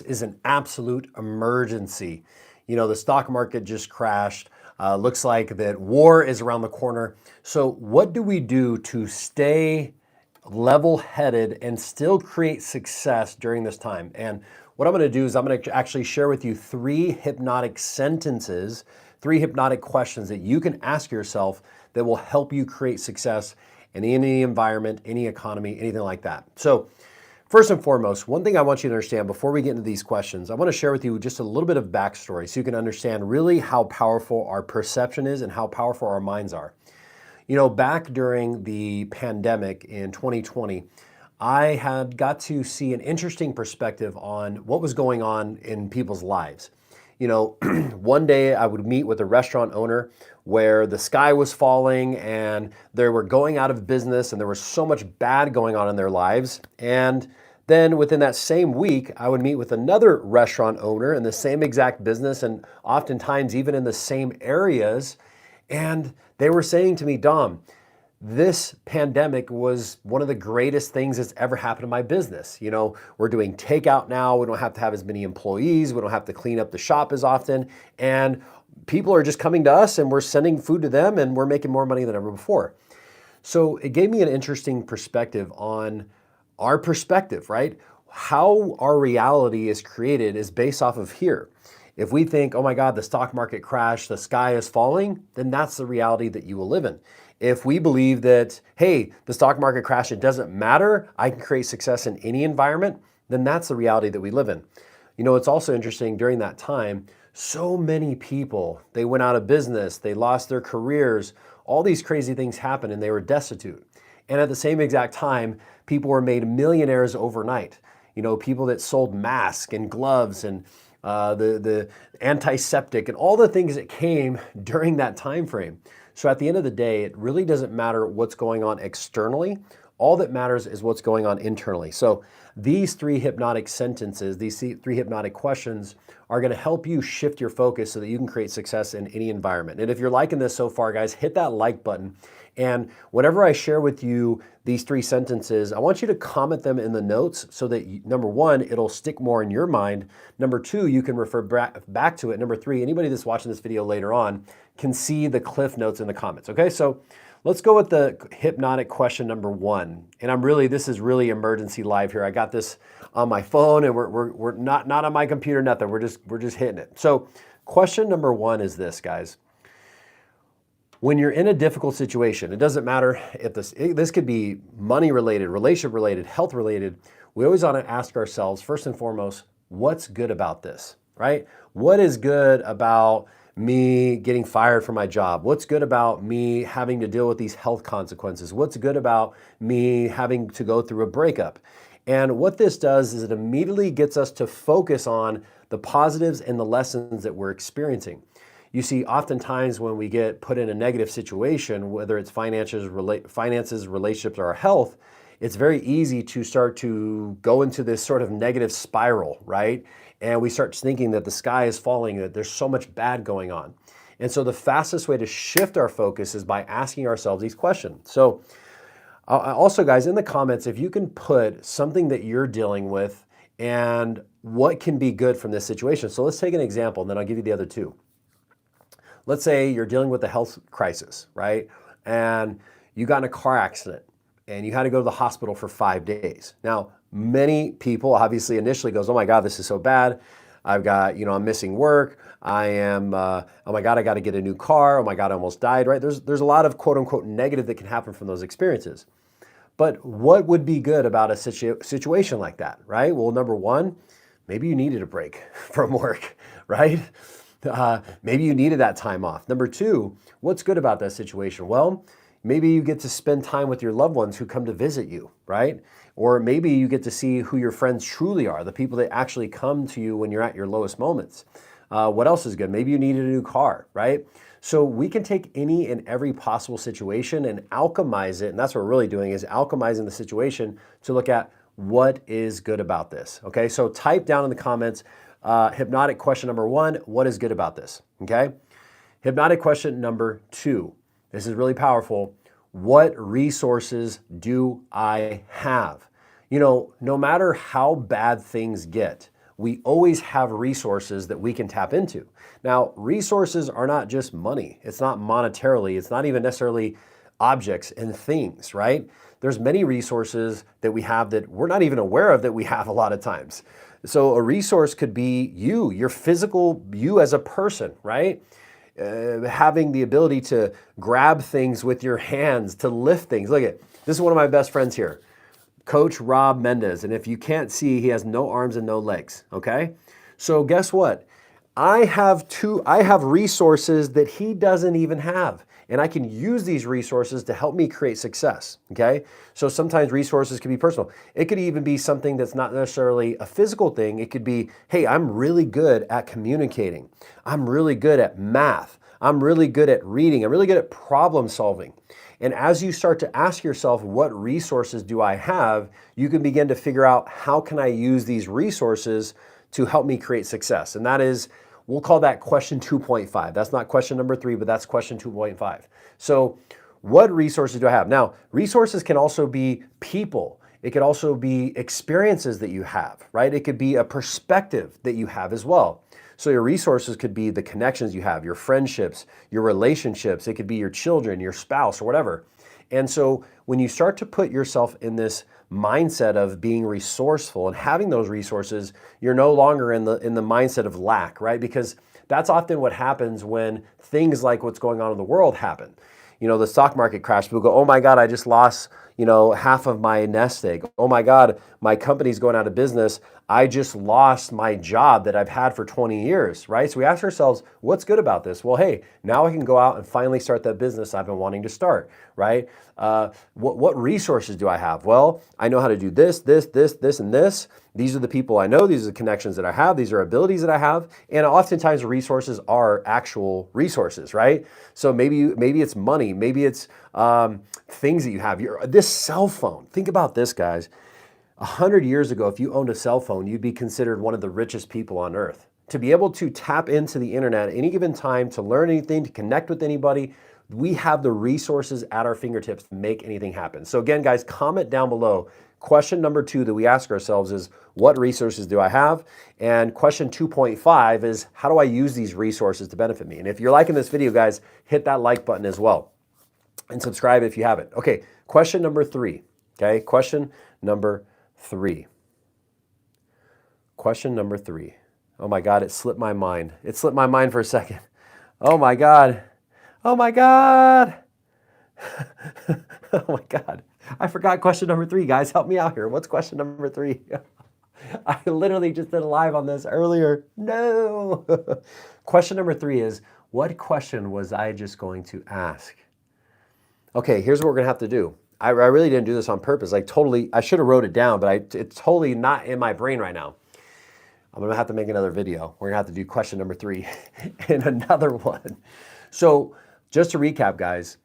is an absolute emergency. You know, the stock market just crashed. Looks like that war is around the corner. So what do we do to stay level-headed and still create success during this time? And what I'm going to do is I'm going to actually share with you 3 hypnotic sentences, 3 hypnotic questions that you can ask yourself that will help you create success in any environment, any economy, anything like that. So first and foremost, one thing I want you to understand before we get into these questions, I want to share with you just a little bit of backstory so you can understand really how powerful our perception is and how powerful our minds are. You know, back during the pandemic in 2020, I had got to see an interesting perspective on what was going on in people's lives. You know, one day I would meet with a restaurant owner where the sky was falling and they were going out of business and there was so much bad going on in their lives. And then within that same week, I would meet with another restaurant owner in the same exact business and oftentimes even in the same areas. And they were saying to me, Dom, this pandemic was one of the greatest things that's ever happened to my business. You know, we're doing takeout now. We don't have to have as many employees. We don't have to clean up the shop as often. And people are just coming to us and we're sending food to them and we're making more money than ever before. So it gave me an interesting perspective on our perspective, right? How our reality is created is based off of here. If we think, oh my God, the stock market crashed, the sky is falling, then that's the reality that you will live in. If we believe that, hey, the stock market crashed, it doesn't matter, I can create success in any environment, then that's the reality that we live in. You know, it's also interesting during that time, so many people, they went out of business, they lost their careers, all these crazy things happened and they were destitute. And at the same exact time, people were made millionaires overnight. You know, people that sold masks and gloves and the antiseptic and all the things that came during that time frame. So at the end of the day, it really doesn't matter what's going on externally. All that matters is what's going on internally. So these 3 hypnotic sentences, these 3 hypnotic questions are going to help you shift your focus so that you can create success in any environment. And if you're liking this so far, guys, hit that like button. And whenever I share with you these 3 sentences, I want you to comment them in the notes so that, number 1, it'll stick more in your mind. Number 2, you can refer back to it. Number 3, anybody that's watching this video later on can see the cliff notes in the comments. Okay, so let's go with the hypnotic question number 1. And this is really emergency live here. I got this on my phone and we're not on my computer, nothing. We're just hitting it. So question number 1 is this, guys. When you're in a difficult situation, it doesn't matter if this could be money related, relationship related, health related. We always want to ask ourselves, first and foremost, what's good about this, right? What is good about me getting fired from my job? What's good about me having to deal with these health consequences? What's good about me having to go through a breakup? And what this does is it immediately gets us to focus on the positives and the lessons that we're experiencing. You see, oftentimes when we get put in a negative situation, whether it's finances, relationships, or our health, it's very easy to start to go into this sort of negative spiral, right? And we start thinking that the sky is falling, that there's so much bad going on. And so the fastest way to shift our focus is by asking ourselves these questions. So also, guys, in the comments, if you can put something that you're dealing with and what can be good from this situation. So let's take an example, and then I'll give you the other 2. Let's say you're dealing with a health crisis, right? And you got in a car accident and you had to go to the hospital for 5 days. Now, many people obviously initially goes, oh my God, this is so bad. I've got, I'm missing work. I am, oh my God, I got to get a new car. Oh my God, I almost died, right? There's a lot of quote unquote negative that can happen from those experiences. But what would be good about a situation like that, right? Well, number 1, maybe you needed a break from work, right? Maybe you needed that time off. Number 2, what's good about that situation? Well, maybe you get to spend time with your loved ones who come to visit you, right? Or maybe you get to see who your friends truly are, the people that actually come to you when you're at your lowest moments. What else is good? Maybe you needed a new car, right? So we can take any and every possible situation and alchemize it. And that's what we're really doing is alchemizing the situation to look at what is good about this. Okay, so type down in the comments, hypnotic question number 1, what is good about this? Okay. Hypnotic question number 2. This is really powerful. What resources do I have? No matter how bad things get, we always have resources that we can tap into. Now, resources are not just money. It's not monetarily. It's not even necessarily objects and things, right? There's many resources that we have that we're not even aware of that we have a lot of times. So a resource could be you, your physical, you as a person, right? Having the ability to grab things with your hands, to lift things. Look at, this is one of my best friends here, Coach Rob Mendez. And if you can't see, he has no arms and no legs, okay? So guess what? I have resources that he doesn't even have. And I can use these resources to help me create success, okay? So sometimes resources can be personal. It could even be something that's not necessarily a physical thing. It could be, hey, I'm really good at communicating. I'm really good at math. I'm really good at reading. I'm really good at problem solving. And as you start to ask yourself, what resources do I have? You can begin to figure out, how can I use these resources to help me create success? And that is, we'll call that question 2.5. That's not question number 3, but that's question 2.5. So what resources do I have? Now, resources can also be people. It could also be experiences that you have, right? It could be a perspective that you have as well. So your resources could be the connections you have, your friendships, your relationships. It could be your children, your spouse, or whatever. And so when you start to put yourself in this mindset of being resourceful and having those resources, you're no longer in the mindset of lack, right? Because that's often what happens when things like what's going on in the world happen. You know, the stock market crash, people go, oh my God, I just lost, half of my nest egg. Oh my God, my company's going out of business. I just lost my job that I've had for 20 years, right? So we ask ourselves, what's good about this? Well, hey, now I can go out and finally start that business I've been wanting to start, right? What resources do I have? Well, I know how to do this, and this. These are the people I know. These are the connections that I have. These are abilities that I have. And oftentimes resources are actual resources, right? So maybe it's money. Maybe it's things that you have. This cell phone. Think about this, guys. 100 years ago, if you owned a cell phone, you'd be considered one of the richest people on earth. To be able to tap into the internet at any given time, to learn anything, to connect with anybody, we have the resources at our fingertips to make anything happen. So again, guys, comment down below. Question number 2 that we ask ourselves is, what resources do I have? And question 2.5 is, how do I use these resources to benefit me? And if you're liking this video, guys, hit that like button as well. And subscribe if you haven't. Okay, question number 3. Okay, question number 3. Question number 3. Oh my God, it slipped my mind. It slipped my mind for a second. Oh my God. Oh my God. Oh my God. I forgot question number 3, guys. Help me out here. What's question number 3? I literally just did a live on this earlier. No. Question number 3 is, what question was I just going to ask? Okay, here's what we're gonna have to do. I really didn't do this on purpose. I should have wrote it down, but it's totally not in my brain right now. I'm gonna have to make another video. We're gonna have to do question number 3 and another one. So just to recap, guys,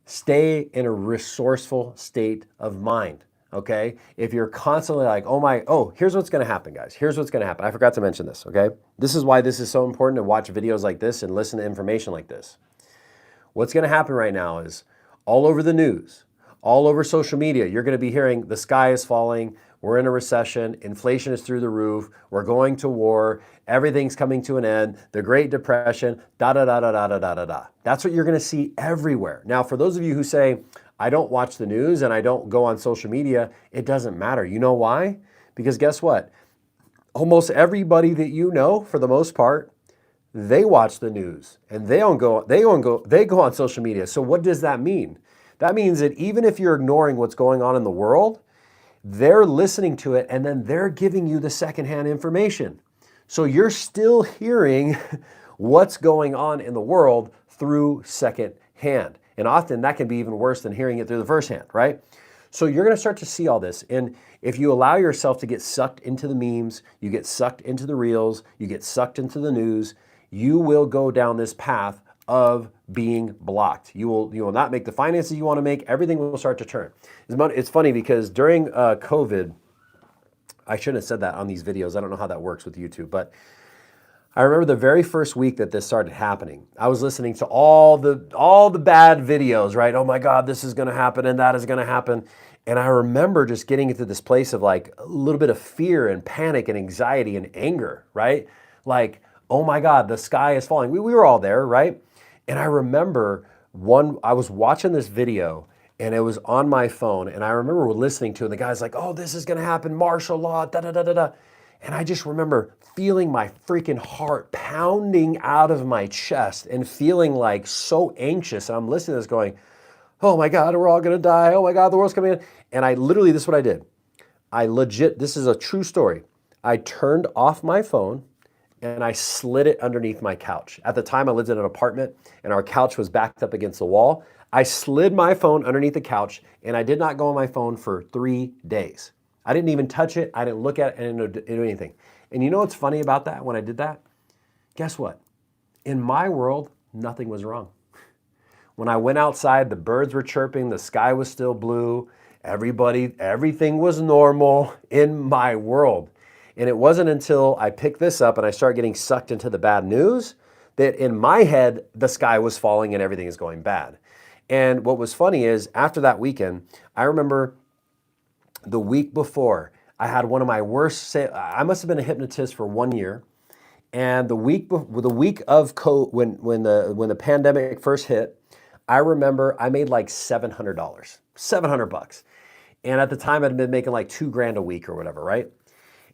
stay in a resourceful state of mind, okay? If you're constantly like, here's what's gonna happen, guys. Here's what's gonna happen. I forgot to mention this, okay? This is why this is so important to watch videos like this and listen to information like this. What's gonna happen right now is, all over the news, all over social media, you're gonna be hearing the sky is falling, we're in a recession, inflation is through the roof, we're going to war, everything's coming to an end, the Great Depression, da-da-da-da-da-da-da-da. That's what you're gonna see everywhere. Now, for those of you who say, I don't watch the news and I don't go on social media, it doesn't matter. You know why? Because guess what? Almost everybody that you know, for the most part, they watch the news and they go on social media. So what does that mean? That means that even if you're ignoring what's going on in the world, they're listening to it and then they're giving you the secondhand information. So you're still hearing what's going on in the world through secondhand. And often that can be even worse than hearing it through the first hand, right? So you're gonna start to see all this. And if you allow yourself to get sucked into the memes, you get sucked into the reels, you get sucked into the news, you will go down this path of being blocked. You will not make the finances you want to make. Everything will start to turn. It's funny because during COVID, I shouldn't have said that on these videos. I don't know how that works with YouTube, but I remember the very first week that this started happening. I was listening to all the bad videos, right? Oh my God, this is going to happen and that is going to happen. And I remember just getting into this place of like a little bit of fear and panic and anxiety and anger, right? Like, oh my God, the sky is falling. We were all there, right? And I remember I was watching this video and it was on my phone. And I remember listening to it. And the guy's like, oh, this is going to happen, martial law, da da da da da. And I just remember feeling my freaking heart pounding out of my chest and feeling like so anxious. And I'm listening to this going, oh my God, we're all gonna die. Oh my God, the world's coming in. And I literally, this is what I did. This is a true story. I turned off my phone and I slid it underneath my couch. At the time, I lived in an apartment and our couch was backed up against the wall. I slid my phone underneath the couch and I did not go on my phone for 3 days. I didn't even touch it. I didn't look at it. I didn't do anything. And you know what's funny about that when I did that? Guess what? In my world, nothing was wrong. When I went outside, the birds were chirping, the sky was still blue, everything was normal in my world. And it wasn't until I picked this up and I started getting sucked into the bad news that in my head, the sky was falling and everything is going bad. And what was funny is after that weekend, I remember the week before, I had one of my worst, I must have been a hypnotist for 1 year. And the week of when the pandemic first hit, I remember I made like $700, $700. And at the time I'd been making like $2,000 a week or whatever, right?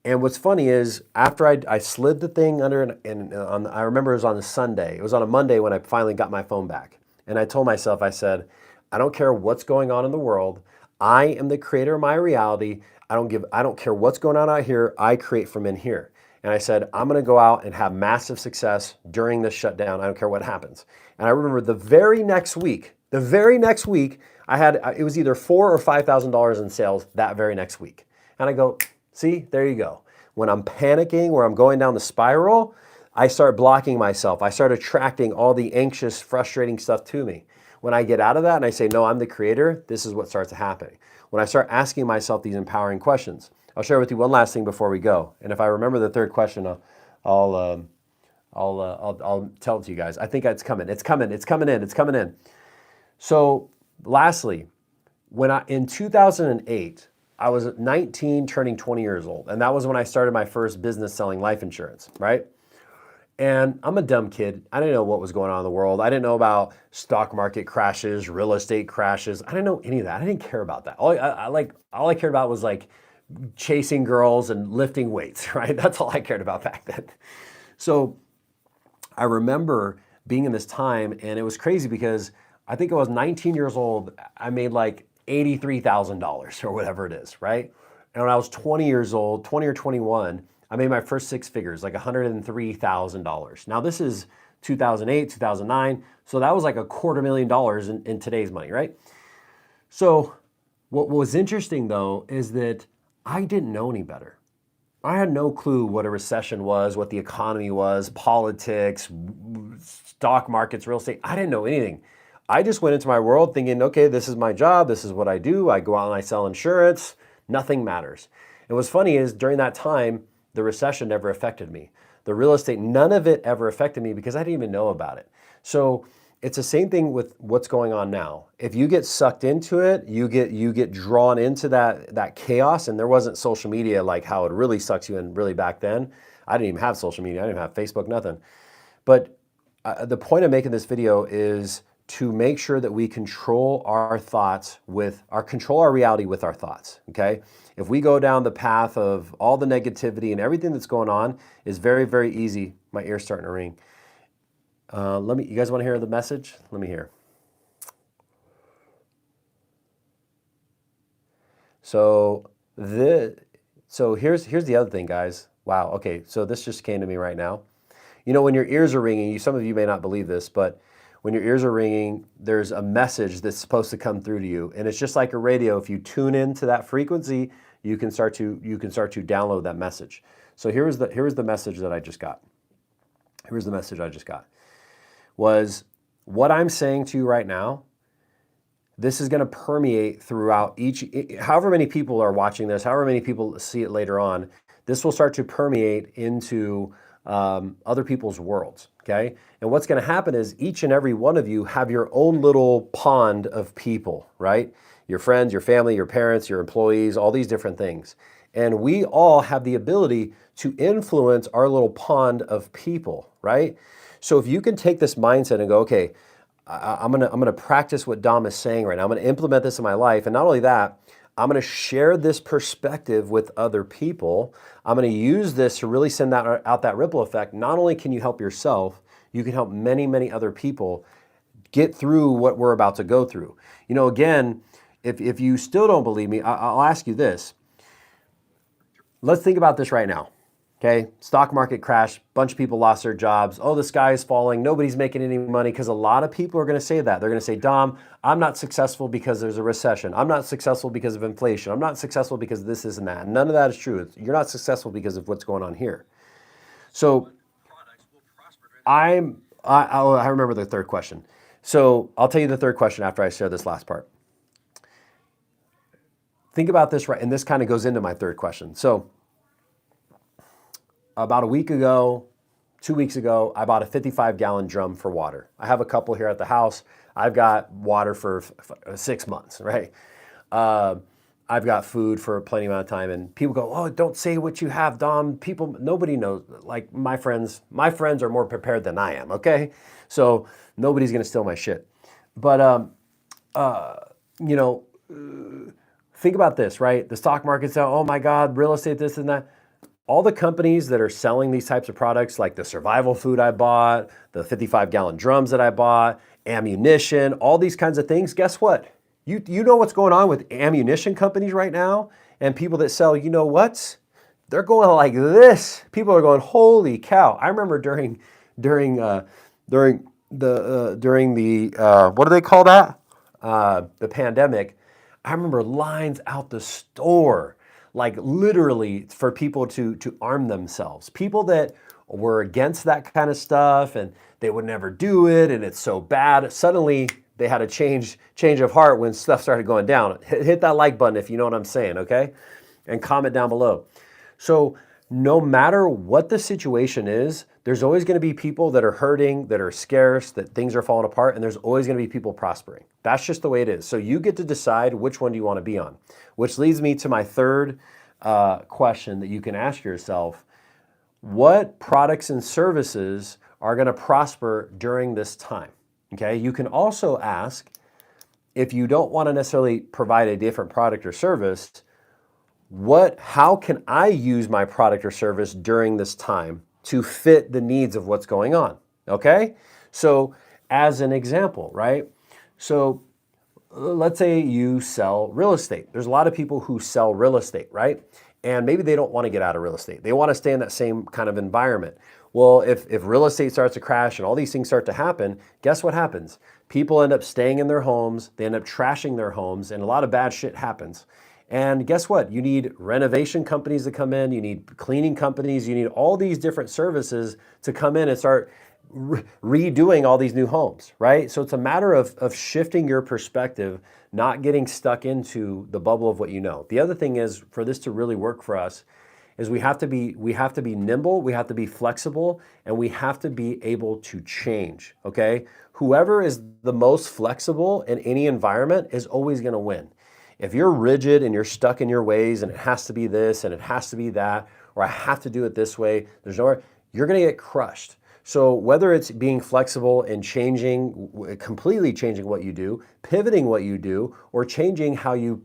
And what's funny is after I slid the thing under, I remember it was on a Sunday. It was on a Monday when I finally got my phone back. And I told myself, I said, I don't care what's going on in the world. I am the creator of my reality. I don't care what's going on out here. I create from in here. And I said, I'm going to go out and have massive success during this shutdown. I don't care what happens. And I remember the very next week, I had, it was either $4,000 or $5,000 in sales that very next week. And I go, see, there you go. When I'm panicking, where I'm going down the spiral, I start blocking myself. I start attracting all the anxious, frustrating stuff to me. When I get out of that and I say, no, I'm the creator, this is what starts happening. When I start asking myself these empowering questions. I'll share with you one last thing before we go. And if I remember the third question, I'll tell it to you guys. I think it's coming. It's coming in. So lastly, in 2008, I was 19 turning 20 years old. And that was when I started my first business selling life insurance, right? And I'm a dumb kid. I didn't know what was going on in the world. I didn't know about stock market crashes, real estate crashes. I didn't know any of that. I didn't care about that. All I cared about was like chasing girls and lifting weights, right? That's all I cared about back then. So I remember being in this time and it was crazy because I think I was 19 years old. I made like $83,000 or whatever it is, right? And when I was 20 years old, 20 or 21, I made my first six figures, like $103,000. Now this is 2008, 2009. So that was like $250,000 in today's money, right? So what was interesting though, is that I didn't know any better. I had no clue what a recession was, what the economy was, politics, stock markets, real estate. I didn't know anything. I just went into my world thinking, okay, this is my job. This is what I do. I go out and I sell insurance. Nothing matters. And what's funny is during that time, the recession never affected me. The real estate, none of it ever affected me because I didn't even know about it. So it's the same thing with what's going on now. If you get sucked into it, you get drawn into that chaos. And there wasn't social media like how it really sucks you in really back then. I didn't even have social media. I didn't have Facebook, nothing. But the point of making this video is to make sure that we control our reality with our thoughts, okay? If we go down the path of all the negativity and everything that's going on is very, very easy. My ear's starting to ring. You guys want to hear the message? Let me hear. So here's the other thing, guys. Wow, okay, so this just came to me right now. You know, when your ears are ringing, some of you may not believe this, but when your ears are ringing, there's a message that's supposed to come through to you. And it's just like a radio. If you tune into that frequency, you can start to download that message. So here's the message that I just got. Here's the message I just got. Was what I'm saying to you right now, this is going to permeate throughout however many people are watching this, however many people see it later on, this will start to permeate into other people's worlds, okay? And what's going to happen is each and every one of you have your own little pond of people, right? your friends, your family, your parents, your employees, all these different things. And we all have the ability to influence our little pond of people, right? So if you can take this mindset and go, okay, I'm gonna practice what Dom is saying right now. I'm gonna implement this in my life. And not only that, I'm gonna share this perspective with other people. I'm gonna use this to really send out that ripple effect. Not only can you help yourself, you can help many, many other people get through what we're about to go through. You know, again, if you still don't believe me, I'll ask you this. Let's think about this right now. Okay, stock market crash, bunch of people lost their jobs. Oh, the sky is falling. Nobody's making any money, because a lot of people are going to say that. They're going to say, Dom, I'm not successful because there's a recession. I'm not successful because of inflation. I'm not successful because of this, and that. And none of that is true. You're not successful because of what's going on here. So I remember the third question. So I'll tell you the third question after I share this last part. Think about this, right? And this kind of goes into my third question. So about a week ago, 2 weeks ago, I bought a 55-gallon drum for water. I have a couple here at the house. I've got water for 6 months, right? I've got food for plenty amount of time, and people go, oh, don't say what you have, Dom. Nobody knows. Like my friends are more prepared than I am, okay? So nobody's gonna steal my shit. But, think about this, right? The stock market's down, oh my God, real estate, this and that. All the companies that are selling these types of products, like the survival food I bought, the 55-gallon drums that I bought, ammunition, all these kinds of things, guess what? You know what's going on with ammunition companies right now, and people that sell, you know what? They're going like this. People are going, holy cow! I remember during the what do they call that? The pandemic. I remember lines out the store, like literally for people to arm themselves. People that were against that kind of stuff and they would never do it, and it's so bad. Suddenly they had a change of heart when stuff started going down. Hit that like button if you know what I'm saying, okay? And comment down below. So no matter what the situation is, there's always going to be people that are hurting, that are scarce, that things are falling apart, and there's always going to be people prospering. That's just the way it is. So you get to decide which one do you want to be on, which leads me to my third question that you can ask yourself. What products and services are going to prosper during this time? Okay, you can also ask, if you don't want to necessarily provide a different product or service, how can I use my product or service during this time to fit the needs of what's going on? Okay, so as an example, right? So let's say you sell real estate. There's a lot of people who sell real estate, right? And maybe they don't want to get out of real estate. They want to stay in that same kind of environment. Well, if real estate starts to crash and all these things start to happen, guess what happens? People end up staying in their homes, they end up trashing their homes, and a lot of bad shit happens. And guess what? You need renovation companies to come in, you need cleaning companies, you need all these different services to come in and start redoing all these new homes, right? So it's a matter of shifting your perspective, not getting stuck into the bubble of what you know. The other thing is, for this to really work for us, is we have to be nimble, we have to be flexible, and we have to be able to change, okay? Whoever is the most flexible in any environment is always gonna win. If you're rigid and you're stuck in your ways and it has to be this and it has to be that, or I have to do it this way, you're gonna get crushed. So whether it's being flexible and completely changing what you do, pivoting what you do, or changing how you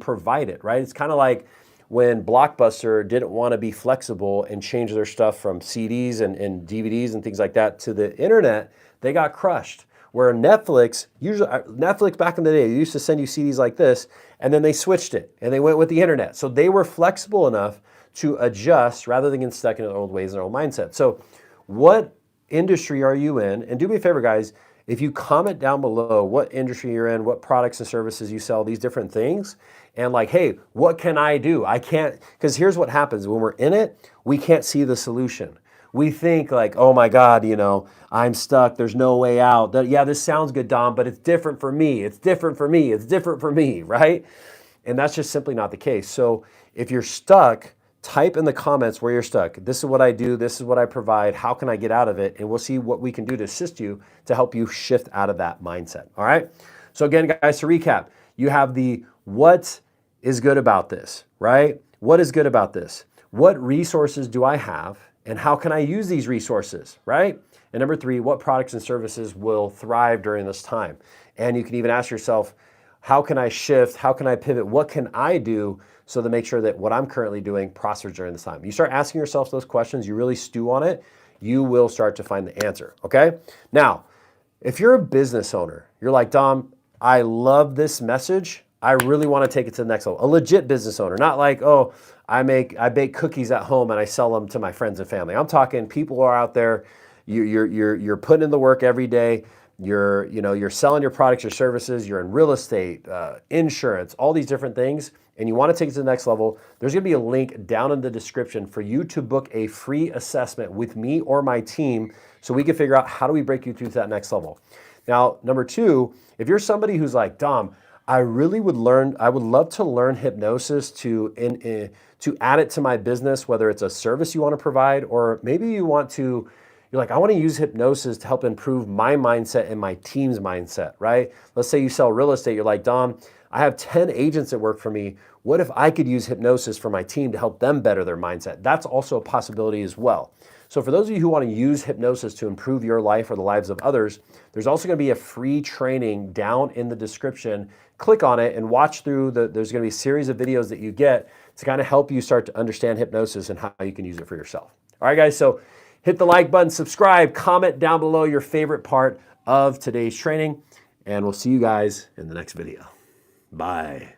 provide it, right? It's kind of like when Blockbuster didn't want to be flexible and change their stuff from CDs and DVDs and things like that to the internet, they got crushed. Where Netflix back in the day, they used to send you CDs like this, and then they switched it and they went with the internet. So they were flexible enough to adjust rather than get stuck in their old ways and their old mindset. So what industry are you in? And do me a favor, guys, if you comment down below what industry you're in, what products and services you sell, these different things, and like, hey, what can I do? I can't, because here's what happens when we're in it, we can't see the solution. We think like, oh my God, I'm stuck, there's no way out. Yeah, this sounds good, Dom, but it's different for me. It's different for me. It's different for me, right? And that's just simply not the case. So if you're stuck, type in the comments where you're stuck. This is what I do. This is what I provide. How can I get out of it? And we'll see what we can do to assist you to help you shift out of that mindset. All right. So again, guys, to recap, You have the what is good about this, right? What is good about this? What resources do I have and how can I use these resources, right? And number 3, what products and services will thrive during this time? And you can even ask yourself, how can I shift? How can I pivot? What can I do so to make sure that what I'm currently doing prospers during this time? You start asking yourself those questions, you really stew on it, you will start to find the answer, okay? Now, if you're a business owner, you're like, Dom, I love this message. I really want to take it to the next level. A legit business owner, not like, oh, I bake cookies at home and I sell them to my friends and family. I'm talking people are out there, you're putting in the work every day. You're selling your products, your services, you're in real estate, insurance, all these different things, and you want to take it to the next level. There's going to be a link down in the description for you to book a free assessment with me or my team so we can figure out how do we break you through to that next level. Now, number 2, if you're somebody who's like, Dom, I would love to learn hypnosis to add it to my business, whether it's a service you want to provide, or maybe you're like, I want to use hypnosis to help improve my mindset and my team's mindset, right? Let's say you sell real estate. You're like, Dom, I have 10 agents that work for me. What if I could use hypnosis for my team to help them better their mindset? That's also a possibility as well. So for those of you who want to use hypnosis to improve your life or the lives of others, there's also going to be a free training down in the description. Click on it and watch through there's going to be a series of videos that you get to kind of help you start to understand hypnosis and how you can use it for yourself. All right, guys, so hit the like button, subscribe, comment down below your favorite part of today's training, and we'll see you guys in the next video. Bye.